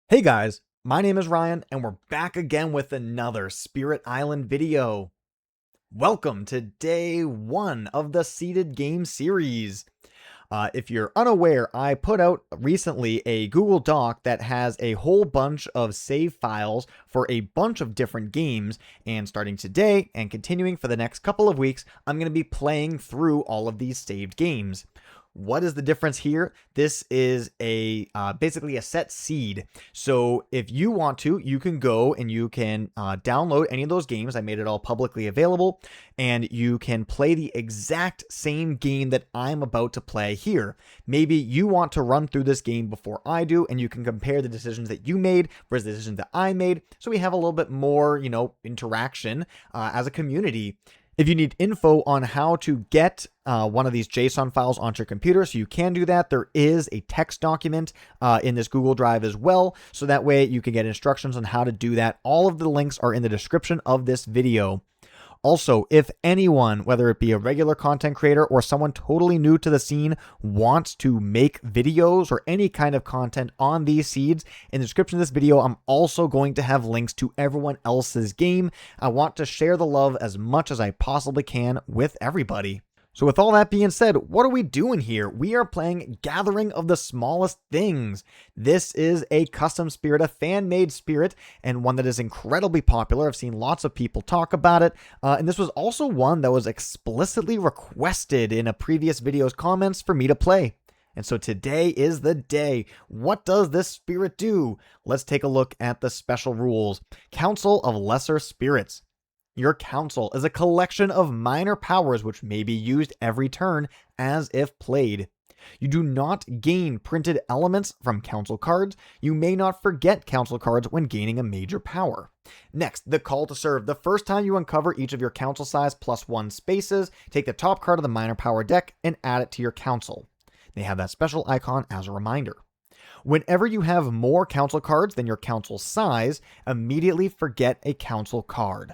Hey guys, my name is Ryan, and we're back again with another Spirit Island video. Welcome to day 1 of the seeded game series. If you're unaware, I put out recently a Google Doc that has a whole bunch of save files for a bunch of different games, and starting today and continuing for the next couple of weeks, I'm going to be playing through all of these saved games. What is the difference here? This is basically a set seed. So if you want to, you can go and you can download any of those games. I made it all publicly available, and you can play the exact same game that I'm about to play here. Maybe you want to run through this game before I do, and you can compare the decisions that you made versus the decisions that I made, so we have a little bit more, interaction as a community. If you need info on how to get one of these JSON files onto your computer, so you can do that, there is a text document in this Google Drive as well, so that way you can get instructions on how to do that. All of the links are in the description of this video. Also, if anyone, whether it be a regular content creator or someone totally new to the scene, wants to make videos or any kind of content on these seeds, in the description of this video, I'm also going to have links to everyone else's game. I want to share the love as much as I possibly can with everybody. So with all that being said, what are we doing here? We are playing Gathering of the Smallest Things. This is a custom spirit, a fan-made spirit, and one that is incredibly popular. I've seen lots of people talk about it, and this was also one that was explicitly requested in a previous video's comments for me to play. And so today is the day. What does this spirit do? Let's take a look at the special rules. Council of Lesser Spirits. Your council is a collection of minor powers which may be used every turn as if played. You do not gain printed elements from council cards. You may not forget council cards when gaining a major power. Next, the call to serve. The first time you uncover each of your council size +1 spaces, take the top card of the minor power deck and add it to your council. They have that special icon as a reminder. Whenever you have more council cards than your council size, immediately forget a council card.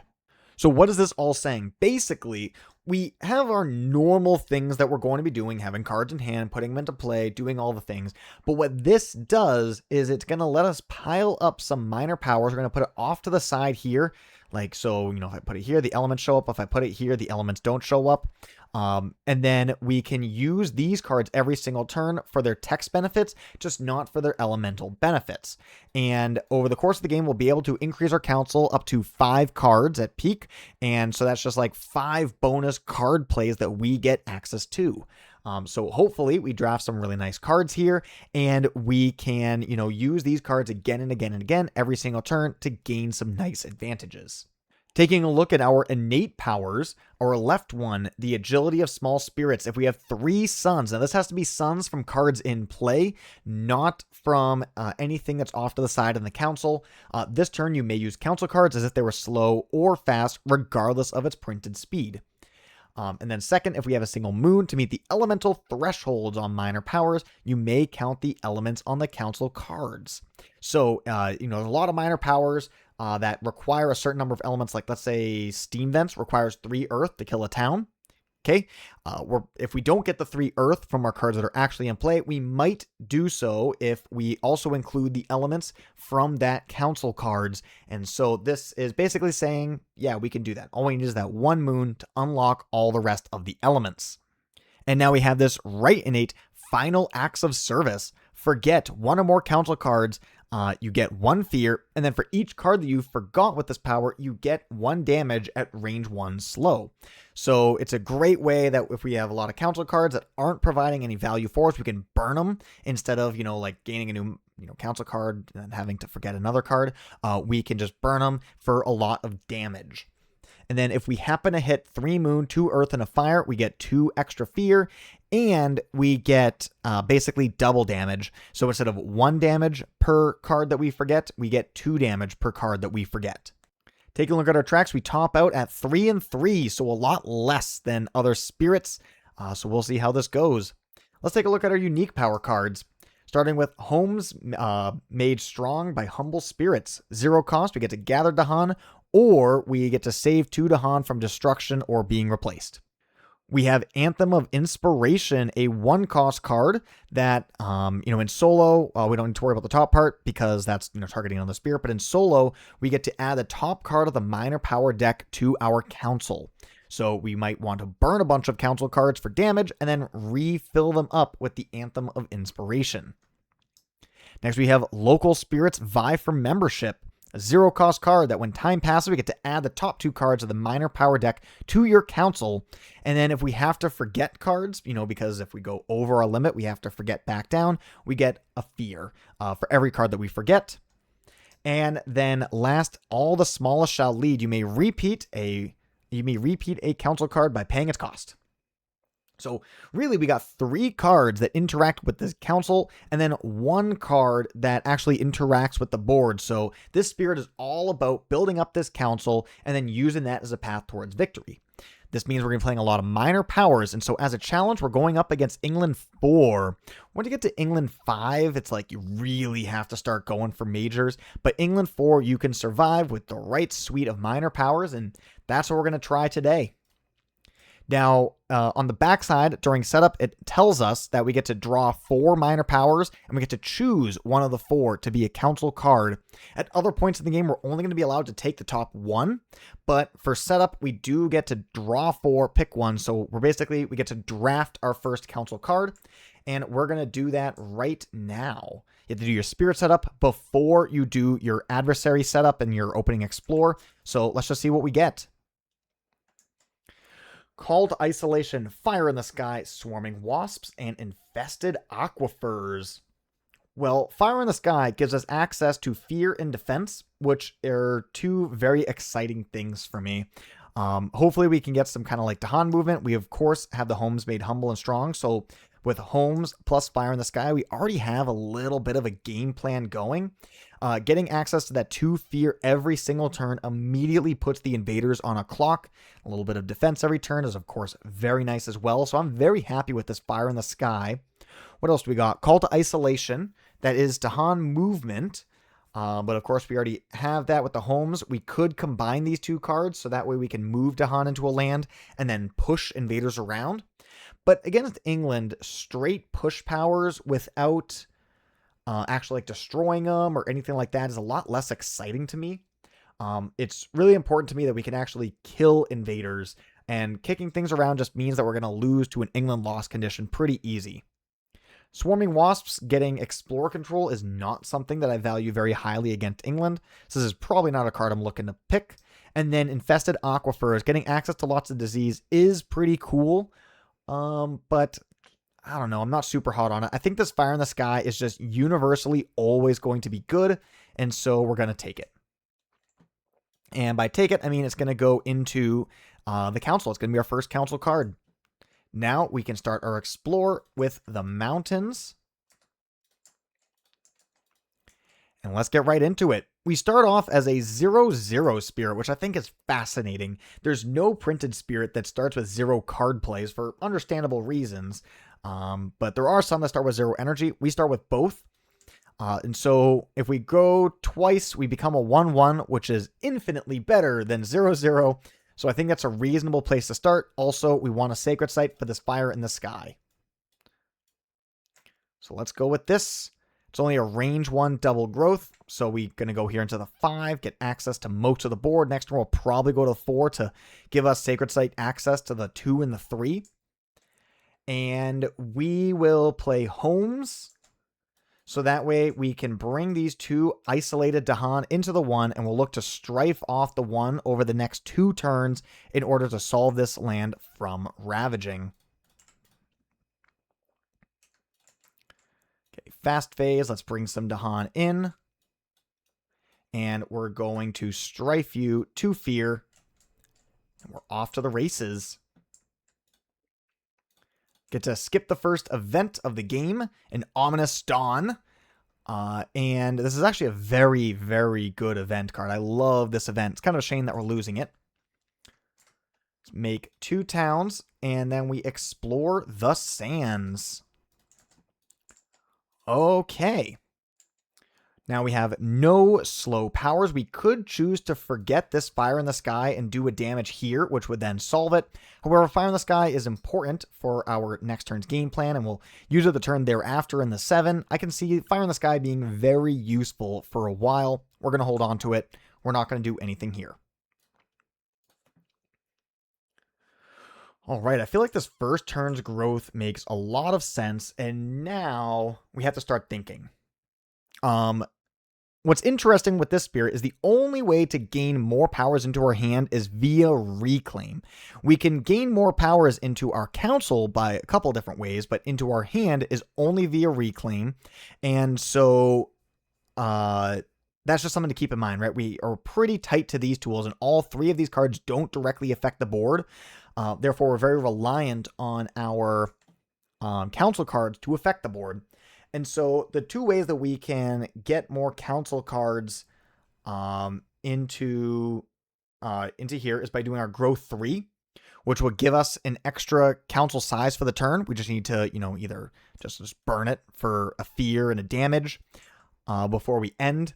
So what is this all saying? Basically, we have our normal things that we're going to be doing, having cards in hand, putting them into play, doing all the things. But what this does is it's going to let us pile up some minor powers. We're going to put it off to the side here. Like, so, if I put it here, the elements show up. If I put it here, the elements don't show up. And then we can use these cards every single turn for their text benefits, just not for their elemental benefits. And over the course of the game, we'll be able to increase our council up to 5 cards at peak. And so that's just like 5 bonus card plays that we get access to. So hopefully we draft some really nice cards here, and we can, use these cards again and again and again every single turn to gain some nice advantages. Taking a look at our innate powers, our left one, the agility of small spirits. If we have 3 suns, now this has to be suns from cards in play, not from anything that's off to the side in the council. This turn you may use council cards as if they were slow or fast, regardless of its printed speed. And then second, if we have a single moon, to meet the elemental thresholds on minor powers, you may count the elements on the council cards. So, there's a lot of minor powers that require a certain number of elements, like let's say Steam Vents requires 3 earth to kill a town. Okay, if we don't get the 3 earth from our cards that are actually in play, we might do so if we also include the elements from that council cards. And so this is basically saying, yeah, we can do that. All we need is that 1 moon to unlock all the rest of the elements. And now we have this right innate final acts of service. Forget 1 or more council cards. You get 1 fear, and then for each card that you forgot with this power, you get 1 damage at range 1 slow. So it's a great way that if we have a lot of council cards that aren't providing any value for us, we can burn them instead of, like gaining a new, council card and having to forget another card. We can just burn them for a lot of damage. And then if we happen to hit 3 moon, 2 earth, and a fire, we get 2 extra fear, and we get basically double damage. So instead of 1 damage per card that we forget, we get 2 damage per card that we forget. Taking a look at our tracks, we top out at 3 and 3, so a lot less than other spirits. So we'll see how this goes. Let's take a look at our unique power cards. Starting with Homes Made Strong by Humble Spirits. 0 cost, we get to gather Dahan, or we get to save 2 Dahan from destruction or being replaced. We have Anthem of Inspiration, a 1-cost card that, in solo, we don't need to worry about the top part because that's, targeting on the spirit. But in solo, we get to add the top card of the minor power deck to our council. So we might want to burn a bunch of council cards for damage and then refill them up with the Anthem of Inspiration. Next, we have Local Spirits Vie for Membership. A 0-cost card that when time passes, we get to add the top 2 cards of the minor power deck to your council. And then if we have to forget cards, because if we go over our limit, we have to forget back down, we get a fear for every card that we forget. And then last, All the Smallest Shall Lead. You may repeat a council card by paying its cost. So really, we got 3 cards that interact with this council, and then 1 card that actually interacts with the board. So this spirit is all about building up this council and then using that as a path towards victory. This means we're going to be playing a lot of minor powers, and so as a challenge, we're going up against England 4. Once you get to England 5, it's like you really have to start going for majors, but England 4, you can survive with the right suite of minor powers, and that's what we're going to try today. Now, on the backside, during setup, it tells us that we get to draw 4 minor powers, and we get to choose one of the 4 to be a council card. At other points in the game, we're only going to be allowed to take the top 1, but for setup, we do get to draw 4, pick 1, so we get to draft our first council card, and we're going to do that right now. You have to do your spirit setup before you do your adversary setup and your opening explore, so let's just see what we get. Call to Isolation, Fire in the Sky, Swarming Wasps, and Infested Aquifers. Well, Fire in the Sky gives us access to Fear and Defense, which are 2 very exciting things for me. Hopefully we can get some kind of like Dahan movement. We, of course, have the homes made humble and strong, so with homes plus Fire in the Sky, we already have a little bit of a game plan going. Getting access to that 2 fear every single turn immediately puts the invaders on a clock. A little bit of defense every turn is, of course, very nice as well. So I'm very happy with this Fire in the Sky. What else do we got? Call to Isolation. That is Dahan movement. But of course, we already have that with the homes. We could combine these 2 cards so that way we can move Dahan into a land and then push invaders around. But against England, straight push powers without actually like destroying them or anything like that is a lot less exciting to me. It's really important to me that we can actually kill invaders, and kicking things around just means that we're going to lose to an England loss condition pretty easy. Swarming Wasps getting Explore Control is not something that I value very highly against England, so this is probably not a card I'm looking to pick. And then Infested Aquifers, getting access to lots of disease is pretty cool, but I don't know. I'm not super hot on it. I think this Fire in the Sky is just universally always going to be good, and so we're going to take it. And by take it, I mean it's going to go into the council. It's going to be our first council card. Now we can start our explore with the mountains. And let's get right into it. We start off as a 0/0 spirit, which I think is fascinating. There's no printed spirit that starts with 0 card plays for understandable reasons. But there are some that start with 0 energy. We start with both. And so if we go twice, we become a 1/1, which is infinitely better than 0/0. So I think that's a reasonable place to start. Also, we want a sacred site for this Fire in the Sky. So let's go with this. It's only a range 1 double growth. So we're going to go here into the 5, get access to most of the board. Next turn, we'll probably go to 4 to give us sacred site access to the 2 and the 3. And we will play homes. So that way we can bring these 2 isolated Dahan into the 1, and we'll look to strife off the 1 over the next 2 turns in order to solve this land from ravaging. Okay, fast phase. Let's bring some Dahan in. And we're going to strife you to fear. And we're off to the races. Get to skip the first event of the game, an Ominous Dawn. And this is actually a very, very good event card. I love this event. It's kind of a shame that we're losing it. Let's make 2 towns, and then we explore the sands. Okay. Now we have no slow powers. We could choose to forget this Fire in the Sky and do a damage here, which would then solve it. However, Fire in the Sky is important for our next turn's game plan, and we'll use it the turn thereafter in the 7. I can see Fire in the Sky being very useful for a while. We're going to hold on to it. We're not going to do anything here. All right, I feel like this first turn's growth makes a lot of sense, and now we have to start thinking. What's interesting with this spirit is the only way to gain more powers into our hand is via reclaim. We can gain more powers into our council by a couple different ways, but into our hand is only via reclaim. And so that's just something to keep in mind, right? We are pretty tight to these tools, and all 3 of these cards don't directly affect the board. Therefore, we're very reliant on our council cards to affect the board. And so the 2 ways that we can get more council cards into here is by doing our growth 3, which will give us an extra council size for the turn. We just need to, either just burn it for a fear and a damage before we end.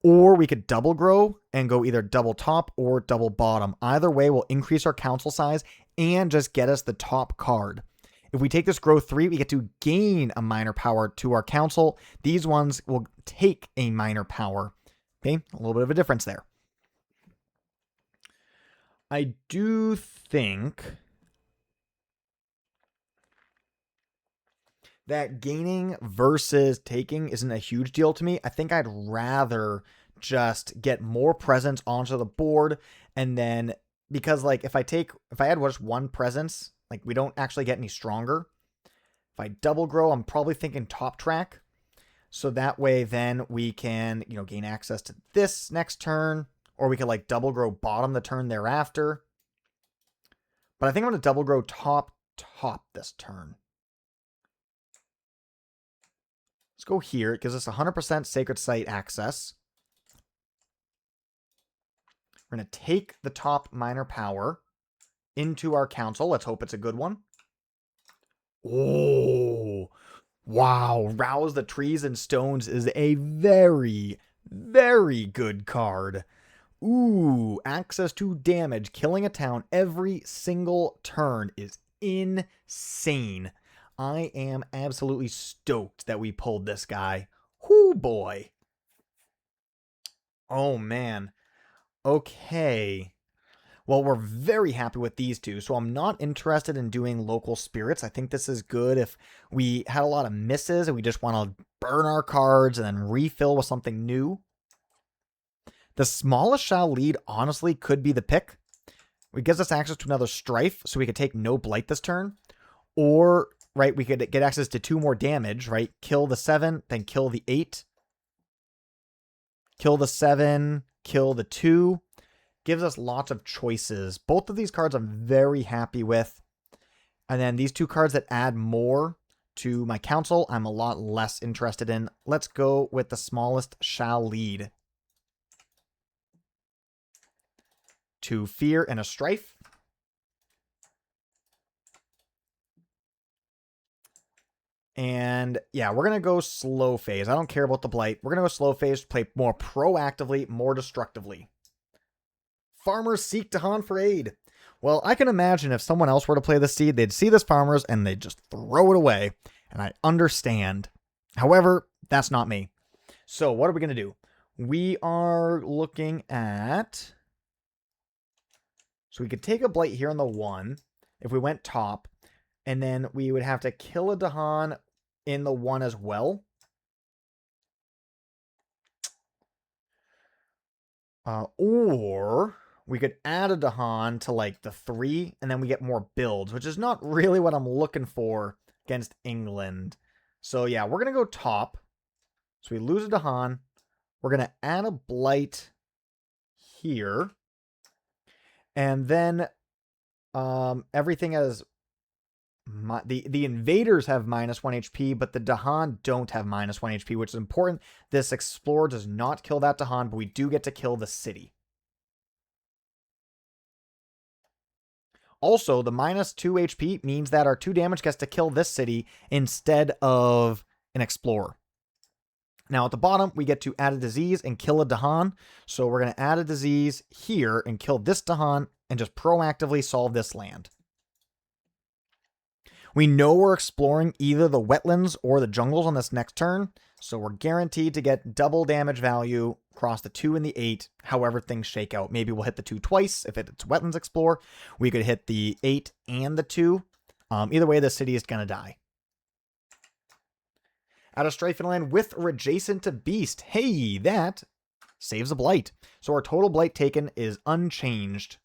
Or we could double grow and go either double top or double bottom. Either way will increase our council size and just get us the top card. If we take this growth 3, we get to gain a minor power to our council. These ones will take a minor power. Okay, a little bit of a difference there. I do think that gaining versus taking isn't a huge deal to me. I think I'd rather just get more presence onto the board, and then because if I add just 1 presence, we don't actually get any stronger. If I double grow, I'm probably thinking top track. So that way then we can, gain access to this next turn, or we could double grow bottom the turn thereafter. But I think I'm going to double grow top this turn. Let's go here. It gives us 100% Sacred Site access. We're going to take the top minor power into our council. Let's hope it's a good one. Oh, wow. Rouse the Trees and Stones is a very, very good card. Ooh, access to damage, killing a town every single turn is insane. I am absolutely stoked that we pulled this guy. Whoo, boy. Oh, man. Okay. Well, we're very happy with these 2, so I'm not interested in doing local spirits. I think this is good if we had a lot of misses and we just want to burn our cards and then refill with something new. The smallest shall lead, honestly, could be the pick. It gives us access to another strife, so we could take no blight this turn. Or, right, we could get access to 2 more damage, right? Kill the 7, then kill the 8. Kill the 7, kill the 2. Gives us lots of choices. Both of these cards I'm very happy with. And then these 2 cards that add more to my council, I'm a lot less interested in. Let's go with the smallest shall lead. 2 fear and a strife. And yeah, we're going to go slow phase. I don't care about the blight. We're going to go slow phase, play more proactively, more destructively. Farmers seek Dahan for aid. Well, I can imagine if someone else were to play the seed, they'd see this farmers and they'd just throw it away. And I understand. However, that's not me. So what are we going to do? We are looking at... So we could take a blight here on the 1 if we went top. And then we would have to kill a Dahan in the 1 as well. Or we could add a Dahan to the 3, and then we get more builds, which is not really what I'm looking for against England. So yeah, we're going to go top. So we lose a Dahan. We're going to add a blight here. And then everything has... The invaders have -1 HP, but the Dahan don't have -1 HP, which is important. This Explorer does not kill that Dahan, but we do get to kill the city. Also, the -2 HP means that our 2 damage gets to kill this city instead of an Explorer. Now at the bottom, we get to add a disease and kill a Dahan. So we're going to add a disease here and kill this Dahan and just proactively solve this land. We know we're exploring either the wetlands or the jungles on this next turn, so we're guaranteed to get double damage value across the 2 and the 8, however things shake out. Maybe we'll hit the 2 twice if it's wetlands explore. We could hit the 8 and the 2. Either way, the city is going to die. Out of Strifing Land with or adjacent to Beast. Hey, that saves a blight. So our total blight taken is unchanged.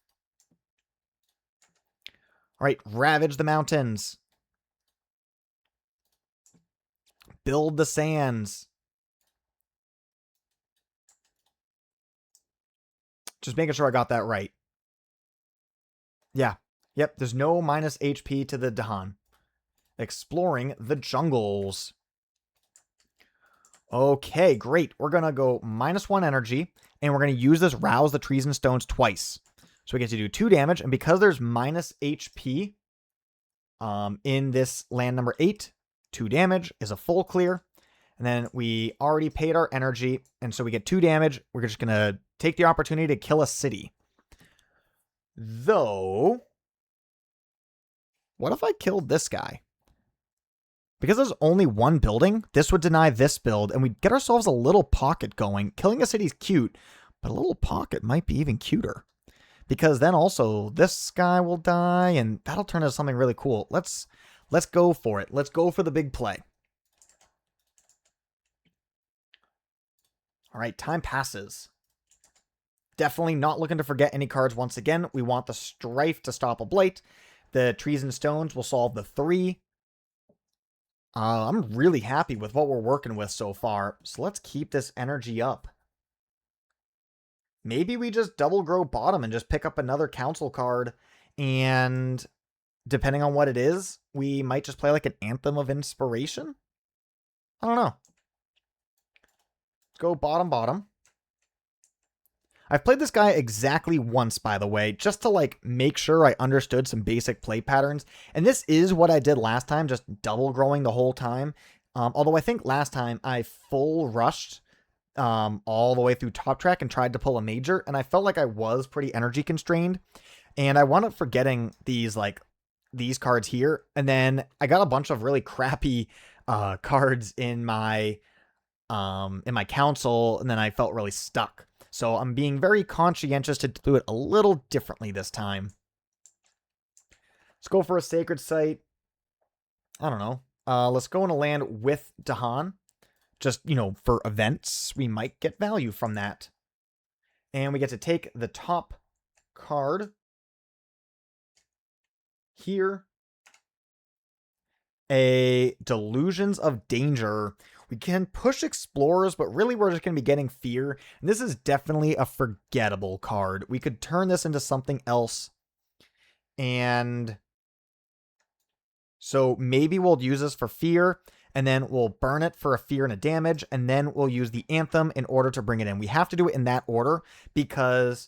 All right, Ravage the Mountains. Build the Sands. Just making sure I got that right. Yeah. Yep, there's no minus HP to the Dahan. Exploring the jungles. Okay, great. We're going to go -1 energy, and we're going to use this Rouse the Trees and Stones twice. So we get to do 2 damage, and because there's minus HP in this land number 8, 2 damage is a full clear. And then we already paid our energy, and so we get 2 damage. We're just going to take the opportunity to kill a city. Though, what if I killed this guy? Because there's only 1 building, this would deny this build, and we'd get ourselves a little pocket going. Killing a city's cute, but a little pocket might be even cuter. Because then also, this guy will die, and that'll turn into something really cool. Let's go for it. Let's go for the big play. All right, time passes. Definitely not looking to forget any cards once again. We want the Strife to stop a blight. The Trees and Stones will solve the 3. I'm really happy with what we're working with so far. So let's keep this energy up. Maybe we just double grow bottom and just pick up another council card. And depending on what it is, we might just play like an Anthem of Inspiration. I don't know. Let's go bottom. I've played this guy exactly once, by the way, just to like make sure I understood some basic play patterns. And this is what I did last time, just double growing the whole time. Although I think last time I full rushed all the way through top track and tried to pull a major, and I felt like I was pretty energy constrained. And I wound up forgetting these cards here. And then I got a bunch of really crappy cards in my council, and then I felt really stuck. So I'm being very conscientious to do it a little differently this time. Let's go for a Sacred Site. I don't know. Let's go in a land with Dahan. Just, for events, we might get value from that. And we get to take the top card here. A Delusions of Danger. We can push Explorers, but really we're just going to be getting Fear. And this is definitely a forgettable card. We could turn this into something else. And so maybe we'll use this for Fear, and then we'll burn it for a Fear and a damage, and then we'll use the Anthem in order to bring it in. We have to do it in that order because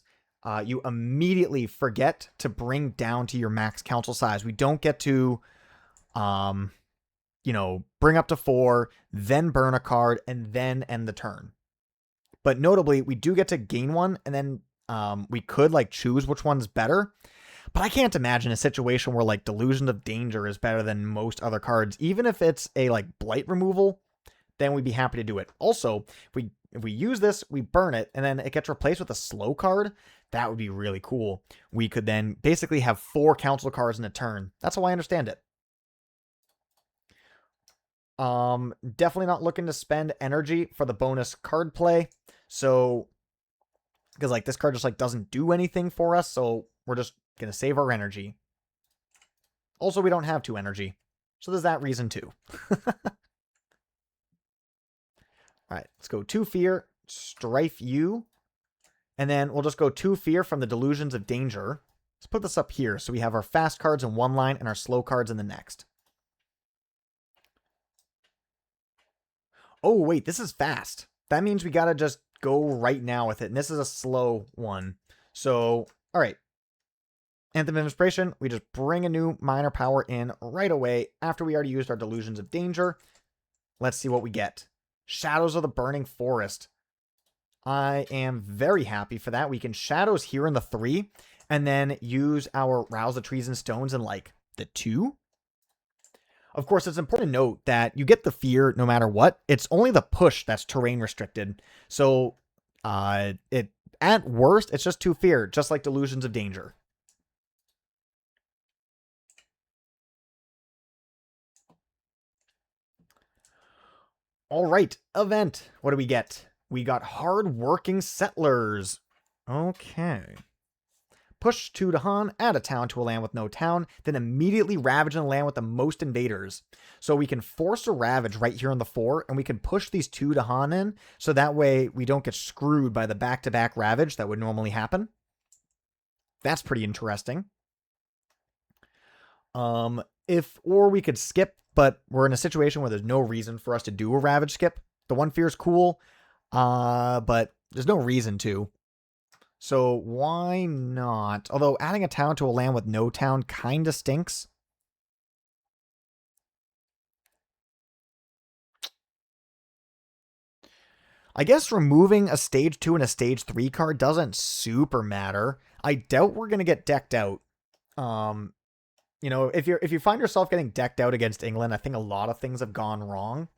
you immediately forget to bring down to your max council size. We don't get to bring up to 4, then burn a card, and then end the turn. But notably, we do get to gain 1, and then we could choose which one's better. But I can't imagine a situation where Delusion of Danger is better than most other cards. Even if it's a blight removal, then we'd be happy to do it. Also, if we use this, we burn it, and then it gets replaced with a slow card. That would be really cool. We could then basically have 4 council cards in a turn. That's how I understand it. Definitely not looking to spend energy for the bonus card play. So, because this card just doesn't do anything for us. So we're just going to save our energy. Also, we don't have 2 energy. So there's that reason too. All right, let's go 2 Fear, Strife you. And then we'll just go 2 Fear from the Delusions of Danger. Let's put this up here. So we have our fast cards in one line and our slow cards in the next. Oh, wait, this is fast. That means we got to just go right now with it. And this is a slow one. So, all right. Anthem of Inspiration, we just bring a new minor power in right away after we already used our Delusions of Danger. Let's see what we get. Shadows of the Burning Forest. I am very happy for that. We can Shadows here in the 3, and then use our Rouse the Trees and Stones in, like, the 2. Of course, it's important to note that you get the fear no matter what. It's only the push that's terrain restricted. So, it at worst, it's just 2 fear, just like Delusions of Danger. All right, event. What do we get? We got Hard-Working Settlers. Okay. Push 2 to Han, add a town to a land with no town, then immediately ravage in a land with the most invaders. So we can force a ravage right here on the 4, and we can push these 2 to Han in, so that way we don't get screwed by the back-to-back ravage that would normally happen. That's pretty interesting. Or we could skip, but we're in a situation where there's no reason for us to do a ravage skip. The 1 fear is cool, but there's no reason to. So why not? Although adding a town to a land with no town kind of stinks. I guess removing a stage 2 and a stage 3 card doesn't super matter. I doubt we're going to get decked out. You know, if you find yourself getting decked out against England, I think a lot of things have gone wrong.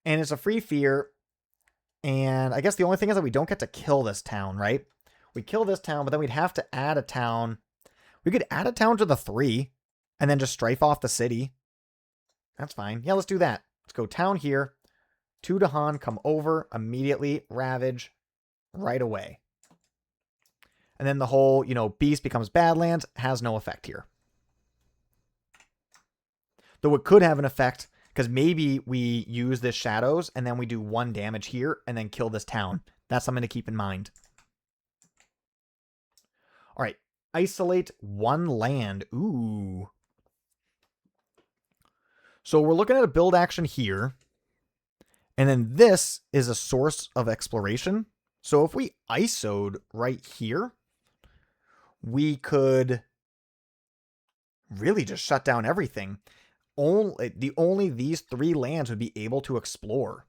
And it's a free fear. And I guess the only thing is that we don't get to kill this town, right? We kill this town, but then we'd have to add a town. We could add a town to the 3 and then just strafe off the city. That's fine. Yeah, let's do that. Let's go town here. 2 to Han, come over, immediately ravage right away. And then the whole, beast becomes Badlands has no effect here. Though it could have an effect, because maybe we use this Shadows, and then we do 1 damage here, and then kill this town. That's something to keep in mind. All right. Isolate 1 land. Ooh. So we're looking at a build action here. And then this is a source of exploration. So if we ISO'd right here, we could really just shut down everything. Only these 3 lands would be able to explore.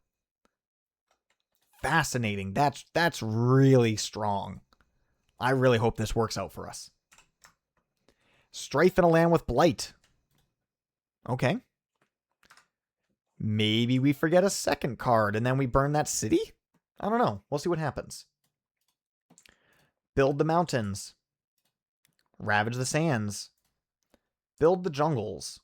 Fascinating. That's really strong. I really hope this works out for us. Strife in a land with Blight. Okay. Maybe we forget a second card and then we burn that city? I don't know. We'll see what happens. Build the mountains. Ravage the sands. Build the jungles.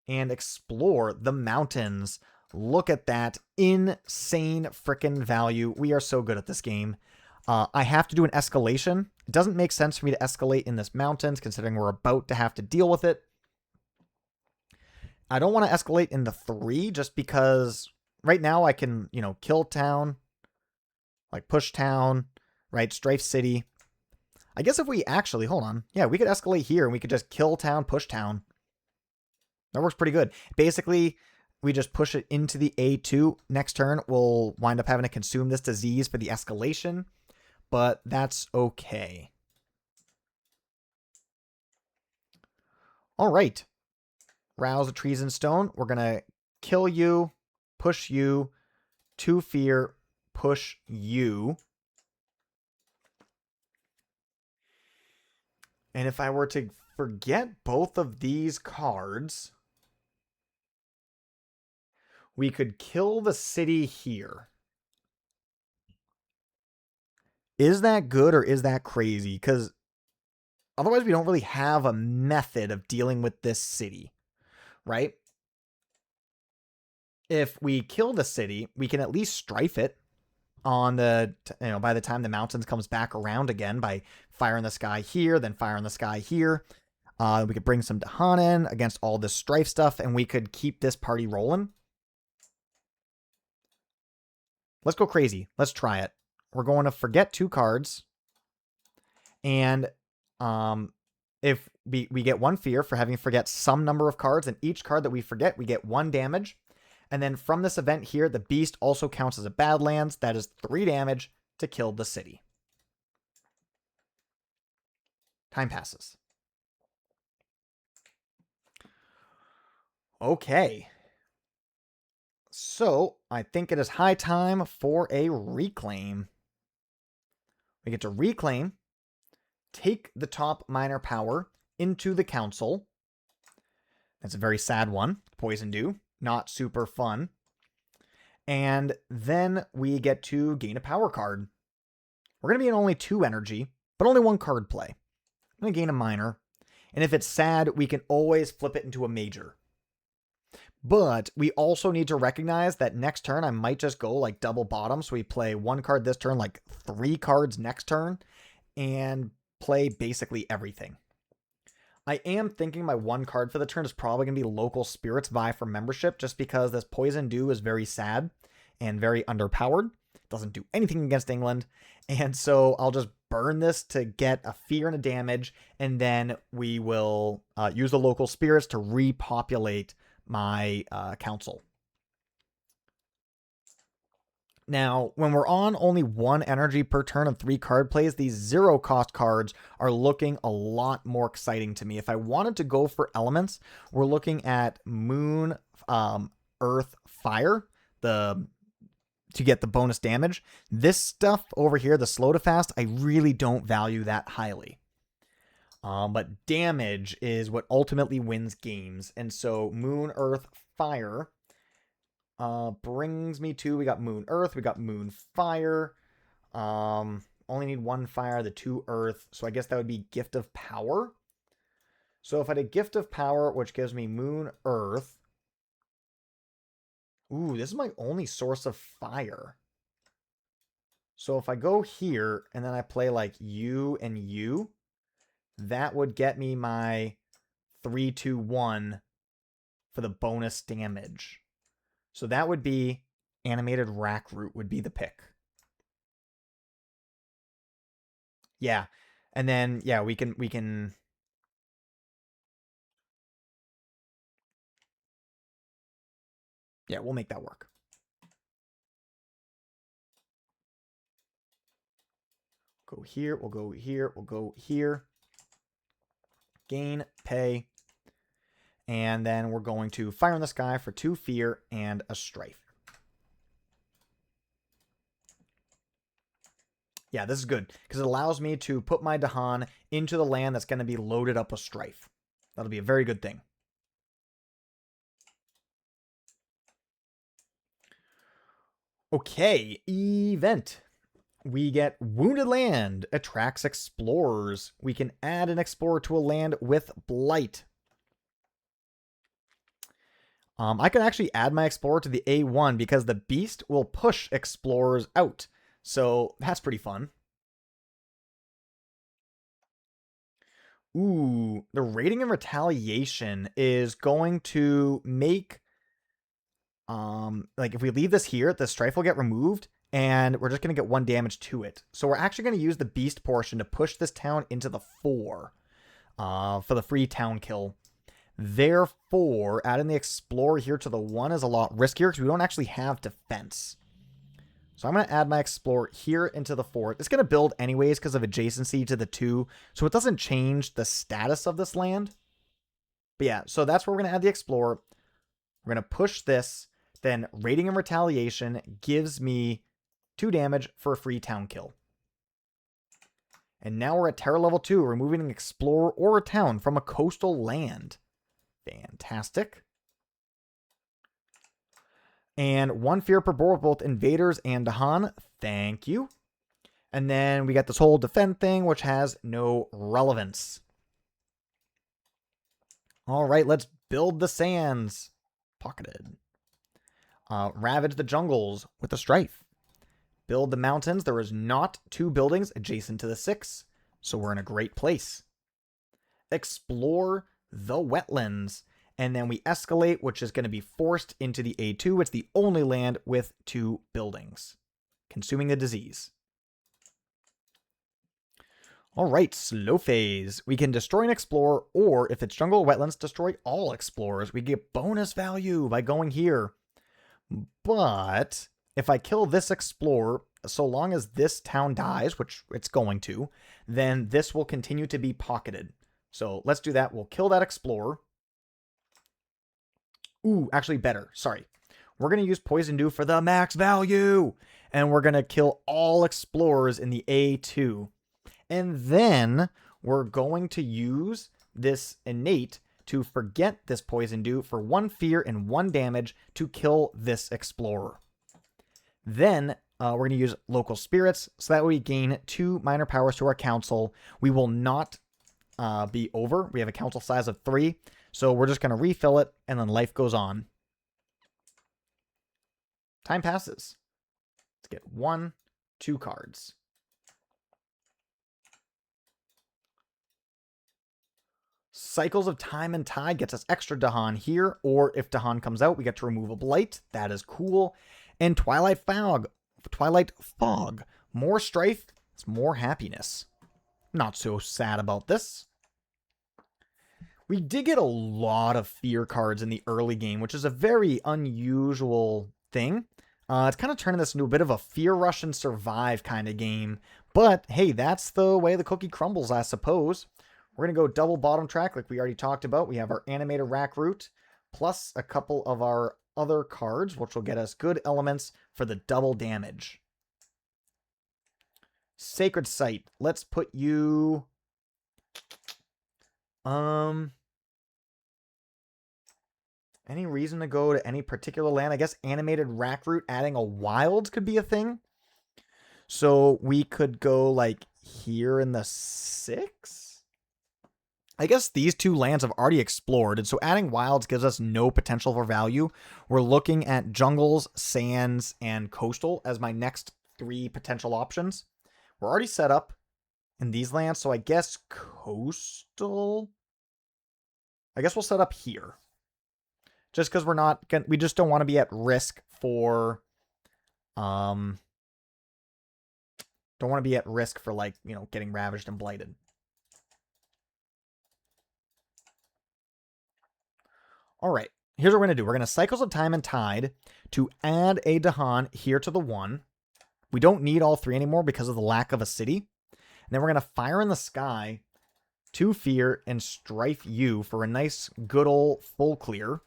And explore the mountains. Look at that insane frickin' value. We are so good at this game. I have to do an escalation. It doesn't make sense for me to escalate in this mountains, considering we're about to have to deal with it. I don't want to escalate in the 3, just because right now I can, kill town, like push town, right, strafe city. I guess if we actually, hold on. Yeah, we could escalate here, and we could just kill town, push town. That works pretty good. Basically, we just push it into the A2. Next turn, we'll wind up having to consume this disease for the escalation, but that's okay. All right. Rouse the Trees and Stone. We're going to kill you, push you, 2 fear, push you. And if I were to forget both of these cards, we could kill the city here. Is that good or is that crazy? Because otherwise we don't really have a method of dealing with this city, right? If we kill the city, we can at least strife it on the, by the time the mountains comes back around again by fire in the sky here, then fire in the sky here. We could bring some Dahanan against all this strife stuff, and we could keep this party rolling. Let's go crazy. Let's try it. We're going to forget 2 cards. And if we get 1 fear for having to forget some number of cards, and each card that we forget, we get 1 damage. And then from this event here, the beast also counts as a Badlands. That is 3 damage to kill the city. Time passes. Okay. So I think it is high time for a reclaim. We get to reclaim, take the top minor power into the council. That's a very sad one. Poison Dew, not super fun. And then we get to gain a power card. We're going to be in only 2 energy, but only 1 card play. I'm going to gain a minor. And if it's sad, we can always flip it into a major. But we also need to recognize that next turn I might just go like double bottom. So we play 1 card this turn, like 3 cards next turn, and play basically everything. I am thinking my 1 card for the turn is probably going to be Local Spirits vie for membership, just because this Poison Dew is very sad and very underpowered. It doesn't do anything against England. And so I'll just burn this to get a fear and a damage, and then we will use the Local Spirits to repopulate my council. Now, when we're on only 1 energy per turn and 3 card plays, these 0 cost cards are looking a lot more exciting to me. If I wanted to go for elements, we're looking at Moon, Earth, Fire, to get the bonus damage. This stuff over here, the slow to fast, I really don't value that highly. But damage is what ultimately wins games. And so Moon, Earth, Fire brings me to, we got Moon, Earth, we got Moon, Fire. Only need 1 fire, the 2 earth. So I guess that would be Gift of Power. So if I did Gift of Power, which gives me Moon, Earth. Ooh, this is my only source of fire. So if I go here and then I play like you and you, that would get me my 3-2-1 for the bonus damage. So that would be Animated Rack Root would be the pick. Yeah. And then, yeah, we can yeah, we'll make that work. Go here, we'll go here, we'll go here. Gain, pay. And then we're going to Fire in the Sky for 2 fear and a strife. Yeah, this is good, because it allows me to put my Dahan into the land that's going to be loaded up with strife. That'll be a very good thing. Okay, event. We get Wounded Land, attracts explorers. We can add an explorer to a land with Blight. I can actually add my explorer to the A1 because the beast will push explorers out. So that's pretty fun. Ooh, the rating and retaliation is going to make like if we leave this here, the strife will get removed and we're just going to get 1 damage to it. So we're actually going to use the beast portion to push this town into the 4 for the free town kill. Therefore, adding the explorer here to the 1 is a lot riskier because we don't actually have defense. So I'm going to add my explorer here into the 4. It's going to build anyways because of adjacency to the 2. So it doesn't change the status of this land. But yeah, so that's where we're going to add the explorer. We're going to push this. Then rating and retaliation gives me 2 damage for a free town kill. And now we're at terror level 2, removing an explorer or a town from a coastal land. Fantastic. And 1 fear per board with both invaders and Dahan. Thank you. And then we got this whole defend thing, which has no relevance. All right, let's build the sands. Pocketed. Ravage the jungles with the strife. Build the mountains. There is not 2 buildings adjacent to the 6, so we're in a great place. Explore the wetlands. And then we escalate, which is going to be forced into the A2. It's the only land with 2 buildings. Consuming the disease. All right, slow phase. We can destroy an explorer, or if it's jungle or wetlands, destroy all explorers. We get bonus value by going here. But if I kill this explorer, so long as this town dies, which it's going to, then this will continue to be pocketed. So let's do that. We'll kill that explorer. Ooh, actually better. Sorry. we're going to use Poison Dew for the max value. And we're going to kill all explorers in the A2. And then we're going to use this innate to forget this Poison Dew for 1 fear and 1 damage to kill this explorer. Then we're going to use local spirits, so that we gain 2 minor powers to our council. We will not be over. We have a council size of 3, so we're just going to refill it, and then life goes on. Time passes. Let's get 1, 2 cards. Cycles of Time and Tide gets us extra Dahan here, or if Dahan comes out, we get to remove a Blight. That is cool. And Twilight Fog. More strife, it's more happiness. Not so sad about this. We did get a lot of fear cards in the early game, which is a very unusual thing. It's kind of turning this into a bit of a fear rush and survive kind of game. But hey, that's the way the cookie crumbles, I suppose. We're going to go double bottom track like we already talked about. We have our animated rack root plus a couple of our other cards, which will get us good elements for the double damage. Sacred Site. Let's put you... Any reason to go to any particular land? I guess animated rack root adding a wild could be a thing. So we could go like here in the 6? I guess these 2 lands have already explored, and so adding wilds gives us no potential for value. We're looking at jungles, sands, and coastal as my next 3 potential options. We're already set up in these lands, so I guess coastal? I guess we'll set up here. Just because we're not gonna, we just don't want to be at risk for, don't want to be at risk for, like, you know, getting ravaged and blighted. All right, here's what we're going to do. We're going to Cycles of Time and Tide to add a Dahan here to the 1. We don't need all 3 anymore because of the lack of a city. And then we're going to Fire in the Sky, 2 fear, and Strife U for a nice, good old full clear.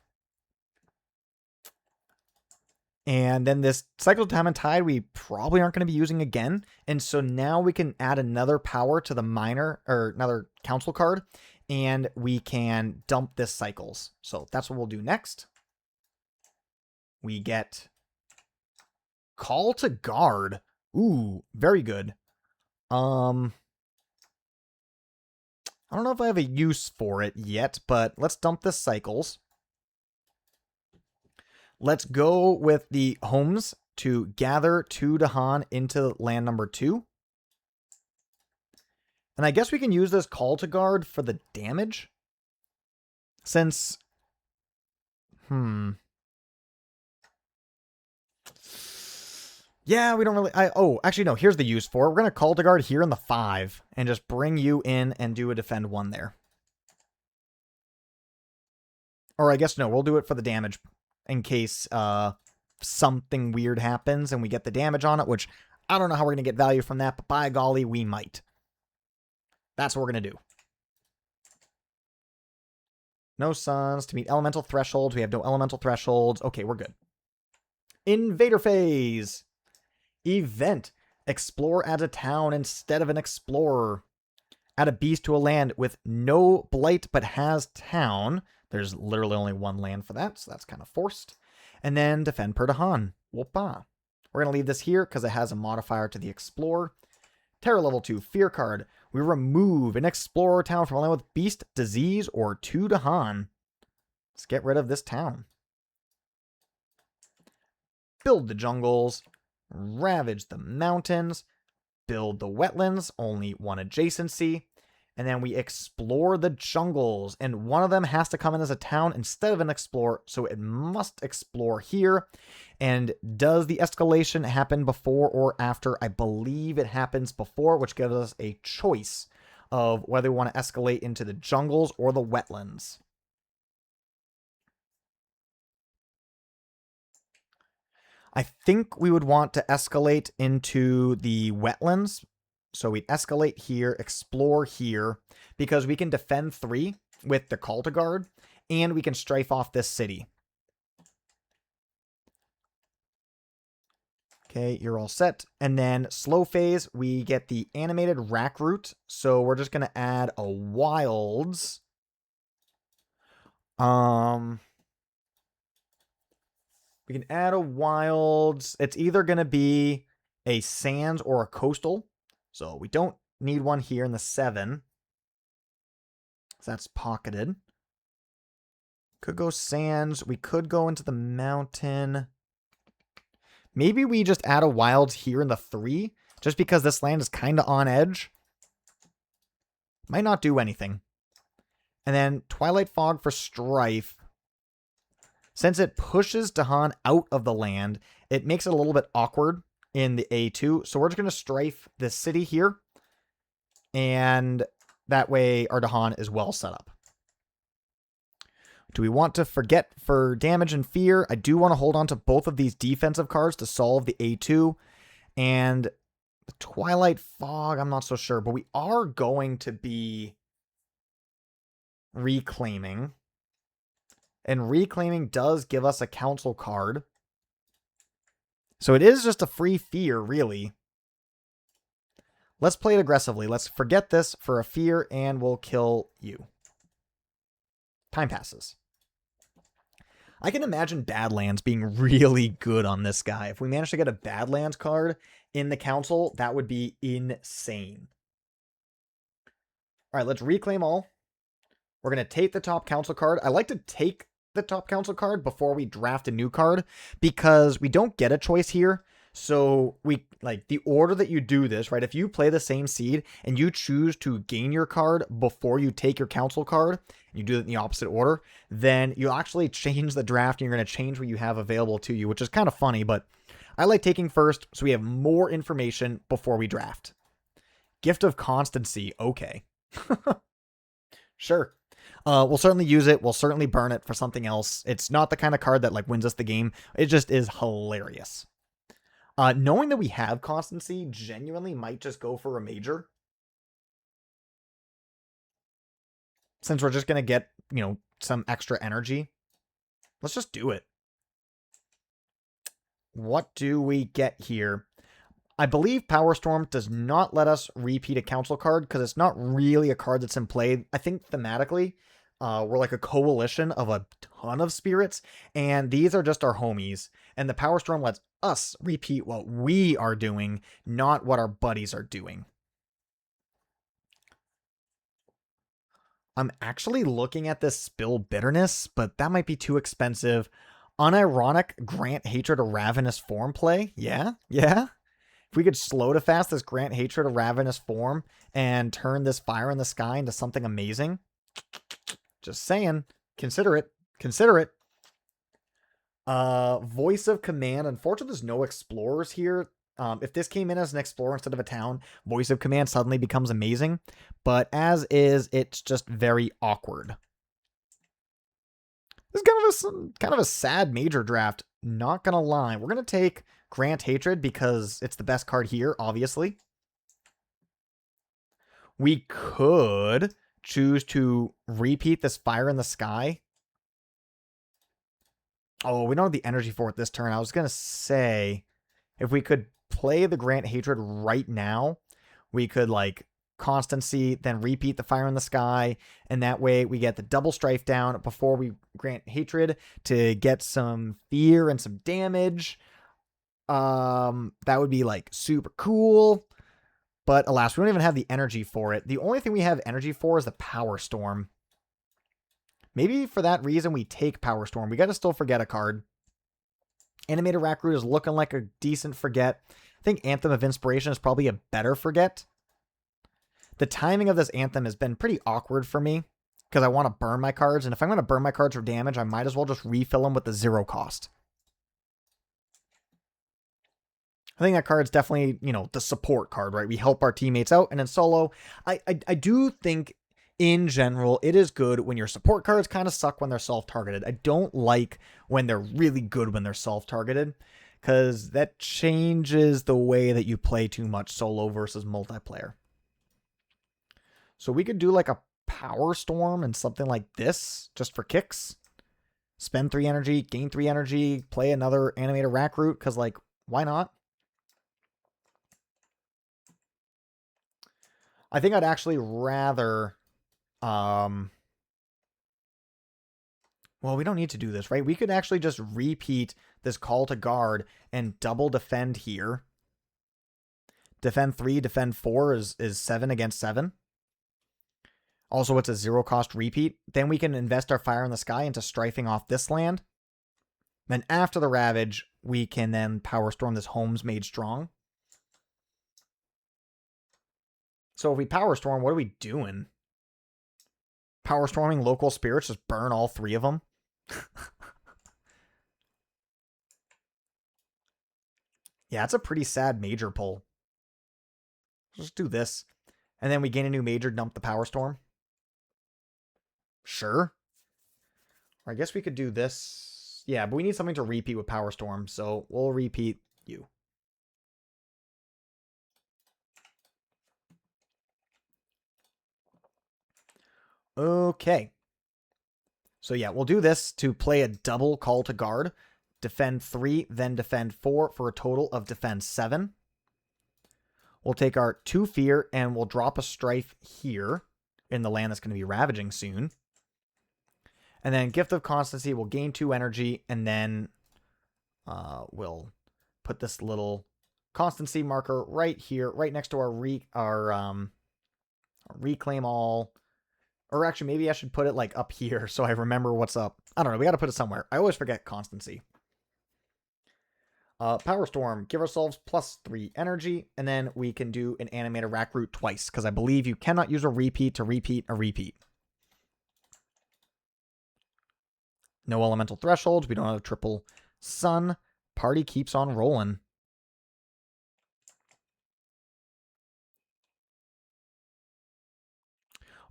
And then this Cycle of Time and Tide we probably aren't going to be using again. And so now we can add another power to the minor, or another council card, and we can dump this Cycles. So that's what we'll do next. We get Call to Guard. Ooh, very good. I don't know if I have a use for it yet, but let's dump this Cycles. Let's go with the homes to gather 2 Dahan into land number 2. And I guess we can use this Call to Guard for the damage. Since... Yeah, we don't really... Oh, actually, no. Here's the use for it. We're going to Call to Guard here in the 5 and just bring you in and do a defend 1 there. Or I guess, no, we'll do it for the damage in case something weird happens and we get the damage on it, which I don't know how we're going to get value from that, but by golly, we might. That's what we're going to do. No suns to meet elemental thresholds. We have no elemental thresholds. Okay, we're good. Invader phase. Event. Explore adds a town instead of an explorer. Add a beast to a land with no blight but has town. There's literally only 1 land for that, so that's kind of forced. And then defend per Dahan. Whoopa. We're going to leave this here because it has a modifier to the Explorer. Terror level 2, Fear card. We remove an Explorer town from a land with Beast, Disease, or 2 Dahan. Let's get rid of this town. Build the jungles. Ravage the mountains. Build the wetlands. Only 1 adjacency. And then we explore the jungles. And one of them has to come in as a town instead of an explorer. So it must explore here. And does the escalation happen before or after? I believe it happens before, which gives us a choice of whether we want to escalate into the jungles or the wetlands. I think we would want to escalate into the wetlands. So we'd escalate here, explore here, because we can defend 3 with the Call to Guard, and we can strafe off this city. Okay, you're all set. And then slow phase, we get the animated rack root. So we're just going to add a wilds. We can add a wilds. It's either going to be a sands or a coastal. So we don't need one here in the 7. So that's pocketed. Could go sands. We could go into the mountain. Maybe we just add a wilds here in the 3, just because this land is kind of on edge. Might not do anything. And then Twilight Fog for Strife. Since it pushes Dahan out of the land, it makes it a little bit awkward in the A2. So we're just going to Strife this city here. And that way our Dahan is well set up. Do we want to forget for damage and fear? I do want to hold on to both of these defensive cards to solve the A2. And the Twilight Fog, I'm not so sure. But we are going to be reclaiming. And reclaiming does give us a council card. So it is just a free fear, really. Let's play it aggressively. Let's forget this for a fear, and we'll kill you. Time passes. I can imagine Badlands being really good on this guy. If we manage to get a Badlands card in the council, that would be insane. All right, let's reclaim all. We're going to take the top council card. I like to take the top council card before we draft a new card because we don't get a choice here. So we like the order that you do this, right? If you play the same seed and you choose to gain your card before you take your council card, you do it in the opposite order, then you'll actually change the draft and you're going to change what you have available to you, which is kind of funny, but I like taking first so we have more information before we draft. Gift of Constancy. Okay. Sure. We'll certainly use it. We'll certainly burn it for something else. It's not the kind of card that like wins us the game. It just is hilarious. Knowing that we have Constancy genuinely might just go for a major. Since we're just going to get, you know, some extra energy. Let's just do it. What do we get here? I believe Power Storm does not let us repeat a council card because it's not really a card that's in play. I think thematically, we're like a coalition of a ton of spirits, and these are just our homies. And the Power Storm lets us repeat what we are doing, not what our buddies are doing. I'm actually looking at this Spill Bitterness, but that might be too expensive. Unironic Grant Hatred a Ravenous Form play? Yeah? If we could slow to fast this Grant Hatred a Ravenous Form and turn this Fire in the Sky into something amazing. Just saying. Consider it. Voice of Command. Unfortunately, there's no Explorers here. If this came in as an Explorer instead of a town, Voice of Command suddenly becomes amazing. But as is, it's just very awkward. This is kind of a sad major draft. Not gonna lie. We're gonna take Grant Hatred because it's the best card here, obviously. We could choose to repeat this Fire in the Sky. Oh, we don't have the energy for it this turn. I was gonna say, if we could play the Grant Hatred right now, we could like Constancy, then repeat the Fire in the Sky, and that way we get the double Strife down before we grant Hatred to get some fear and some damage. That would be like super cool. But alas, we don't even have the energy for it. The only thing we have energy for is the Power Storm. Maybe for that reason we take Power Storm. We got to still forget a card. Animated Rackroot is looking like a decent forget. I think Anthem of Inspiration is probably a better forget. The timing of this Anthem has been pretty awkward for me because I want to burn my cards. And if I'm going to burn my cards for damage, I might as well just refill them with the 0 cost. I think that card's definitely, you know, the support card, right? We help our teammates out. And in solo, I do think in general, it is good when your support cards kind of suck when they're self-targeted. I don't like when they're really good when they're self-targeted because that changes the way that you play too much solo versus multiplayer. So we could do like a Power Storm and something like this just for kicks. Spend 3 energy, gain 3 energy, play another animated Rackroot because like, why not? I think I'd actually rather... well, we don't need to do this, right? We could actually just repeat this call to guard and double defend here. Defend 3, defend 4 is 7 against 7. Also, it's a 0-cost repeat. Then we can invest our Fire in the Sky into strifing off this land. Then after the Ravage, we can then Power Storm this Homes Made Strong. So if we Power Storm, what are we doing? Power Storming local spirits, just burn all 3 of them. Yeah, it's a pretty sad major pull. Just do this. And then we gain a new major, dump the Power Storm. Sure. Or I guess we could do this. Yeah, but we need something to repeat with Power Storm, so we'll repeat you. Okay. So yeah, we'll do this to play a double call to guard. Defend 3, then defend 4 for a total of defend 7. We'll take our 2 fear and we'll drop a strife here in the land that's going to be ravaging soon. And then Gift of Constancy will gain 2 energy, and then we'll put this little constancy marker right here, right next to our reclaim all. Or actually, maybe I should put it like up here so I remember what's up. I don't know. We got to put it somewhere. I always forget constancy. Power Storm, give ourselves +3 energy, and then we can do an animated rack root twice, because I believe you cannot use a repeat to repeat a repeat. No elemental thresholds. We don't have a triple sun. Party keeps on rolling.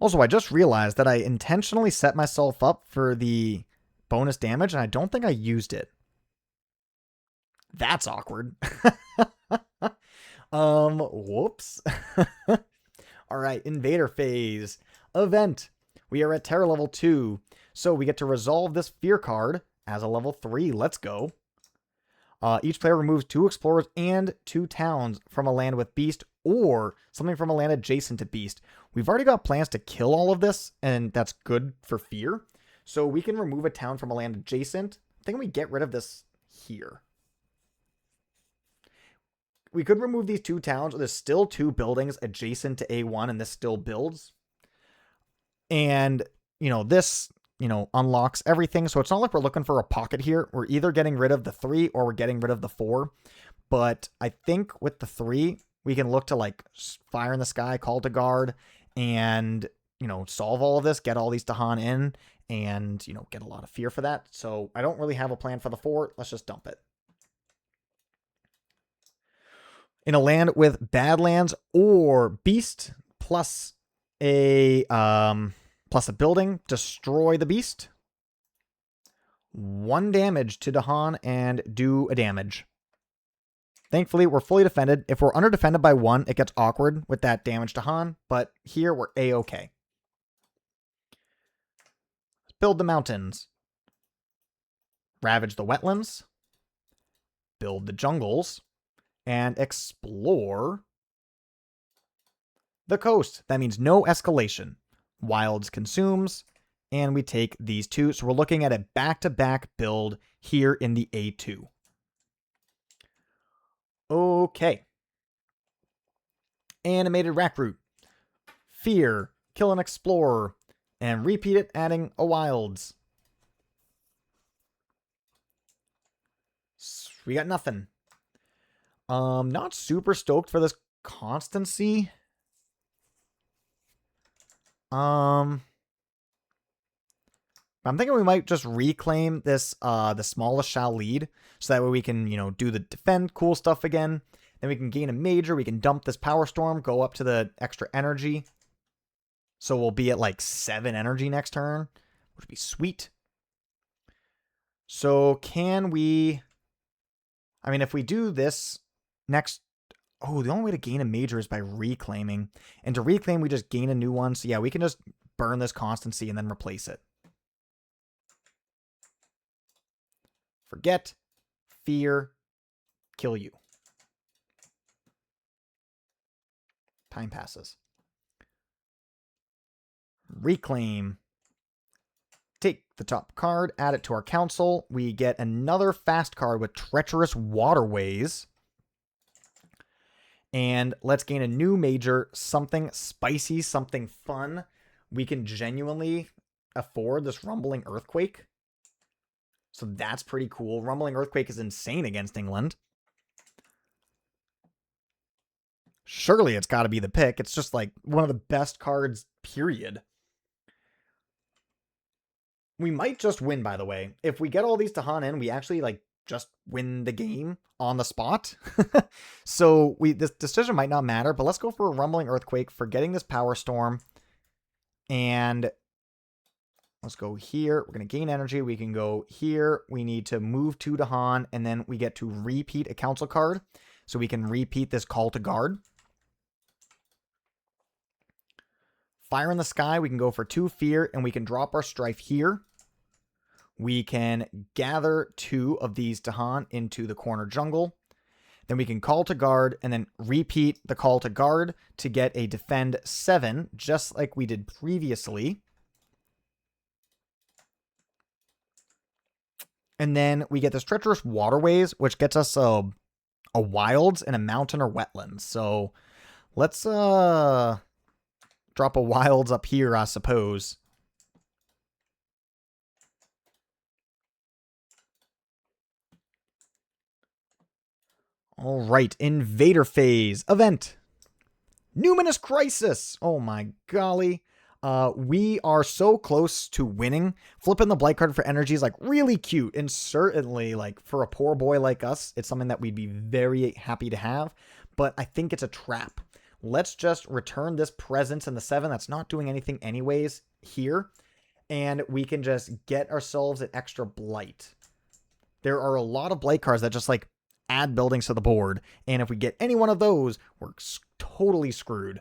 Also, I just realized that I intentionally set myself up for the bonus damage, and I don't think I used it. That's awkward. Whoops. All right, Invader Phase. Event. We are at Terror level 2, so we get to resolve this Fear card as a level 3. Let's go. Each player removes 2 explorers and 2 towns from a land with Beast, or something from a land adjacent to Beast. We've already got plans to kill all of this, and that's good for Fear. So we can remove a town from a land adjacent. I think we get rid of this here. We could remove these 2 towns. There's still 2 buildings adjacent to A1, and this still builds. And, this, unlocks everything. So it's not like we're looking for a pocket here. We're either getting rid of the 3 or we're getting rid of the 4. But I think with the 3, we can look to like Fire in the Sky, Call to Guard, and, solve all of this, get all these Dahan in, and, get a lot of fear for that. So I don't really have a plan for the 4. Let's just dump it. In a land with Badlands or Beast plus a building, destroy the Beast. 1 damage to Dahan and do a damage. Thankfully, we're fully defended. If we're under defended by 1, it gets awkward with that damage to Han, but here we're A-okay. Let's build the mountains. Ravage the wetlands. Build the jungles. And explore the coast. That means no escalation. Wilds consumes, and we take these 2. So we're looking at a back-to-back build here in the A2. Okay. Animated rack root. Fear, kill an explorer, and repeat it, adding a wilds. We got nothing. Not super stoked for this constancy. I'm thinking we might just reclaim this, the smallest shall lead, so that way we can, do the defend cool stuff again. Then we can gain a major, we can dump this Power Storm, go up to the extra energy. So we'll be at like 7 energy next turn, which would be sweet. So can we... if we do this next... Oh, the only way to gain a major is by reclaiming. And to reclaim, we just gain a new one. So yeah, we can just burn this constancy and then replace it. Forget, fear, kill you. Time passes. reclaim. Take the top card, add it to our council. We get another fast card with Treacherous Waterways. And let's gain a new major, something spicy, something fun. We can genuinely afford this Rumbling Earthquake. So that's pretty cool. Rumbling Earthquake is insane against England. Surely it's got to be the pick. It's just like one of the best cards, period. We might just win, by the way. If we get all these Tahan in, we actually like just win the game on the spot. So this decision might not matter, but let's go for a Rumbling Earthquake for getting this Power Storm. And let's go here. We're going to gain energy. We can go here. We need to move to Dahan, and then we get to repeat a council card. So we can repeat this Call to Guard. Fire in the Sky, we can go for 2 Fear, and we can drop our Strife here. We can gather 2 of these Dahan into the corner jungle. Then we can Call to Guard, and then repeat the Call to Guard to get a Defend 7, just like we did previously. And then we get this Treacherous Waterways, which gets us a Wilds and a Mountain or Wetlands. So let's drop a Wilds up here, I suppose. All right, Invader Phase event. Numinous Crisis. Oh my golly. We are so close to winning. Flipping the Blight card for energy is like really cute, and certainly like for a poor boy like us, it's something that we'd be very happy to have, but I think it's a trap. Let's just return this presence in the 7 that's not doing anything anyways here, and we can just get ourselves an extra Blight. There are a lot of Blight cards that just like add buildings to the board, and if we get any one of those, we're totally screwed.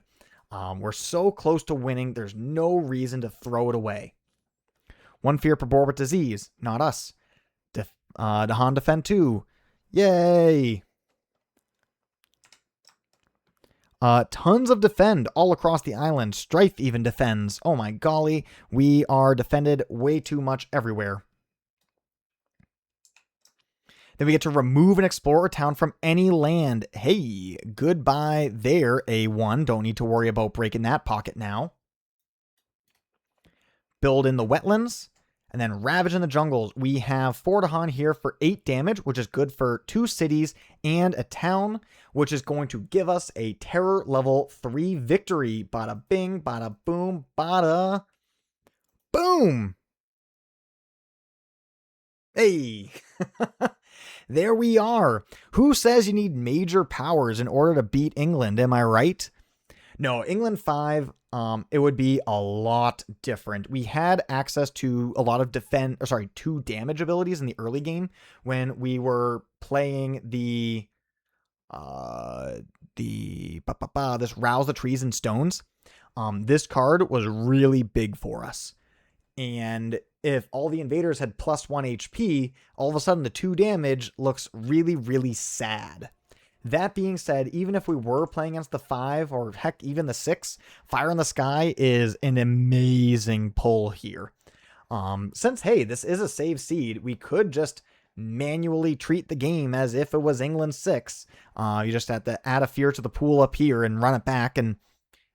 We're so close to winning, there's no reason to throw it away. 1 Fear per board with disease, not us. Dahan Defend 2. Yay! Tons of defend all across the island. Strife even defends. Oh my golly, we are defended way too much everywhere. Then we get to remove an explorer town from any land. Hey, goodbye there, A1. Don't need to worry about breaking that pocket now. Build in the wetlands, and then ravage in the jungles. We have 4 Dahan here for 8 damage, which is good for 2 cities and a town, which is going to give us a terror level 3 victory. Bada bing, bada boom, bada boom. Hey. There we are. Who says you need major powers in order to beat England? Am I right? No, England 5, it would be a lot different. We had access to a lot of 2 damage abilities in the early game when we were playing this Rouse the Trees and Stones. This card was really big for us. And if all the invaders had +1 HP, all of a sudden the 2 damage looks really, really sad. That being said, even if we were playing against the 5 or heck, even the 6, Fire in the Sky is an amazing pull here. Since, hey, this is a save seed, we could just manually treat the game as if it was England 6. You just have to add a fear to the pool up here and run it back, and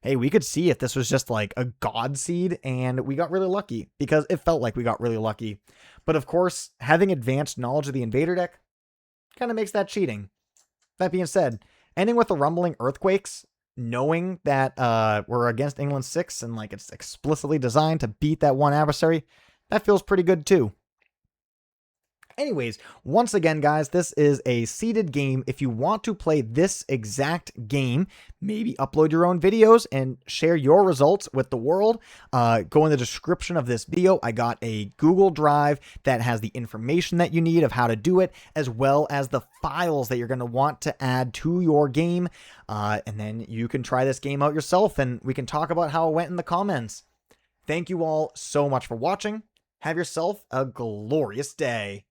hey, we could see if this was just like a god seed, and we got really lucky, because it felt like we got really lucky. But of course, having advanced knowledge of the invader deck kind of makes that cheating. That being said, ending with the Rumbling Earthquakes, knowing that we're against England 6 and like it's explicitly designed to beat that one adversary, that feels pretty good too. Anyways, once again, guys, this is a seeded game. If you want to play this exact game, maybe upload your own videos and share your results with the world. Go in the description of this video. I got a Google Drive that has the information that you need of how to do it, as well as the files that you're going to want to add to your game. And then you can try this game out yourself, and we can talk about how it went in the comments. Thank you all so much for watching. Have yourself a glorious day.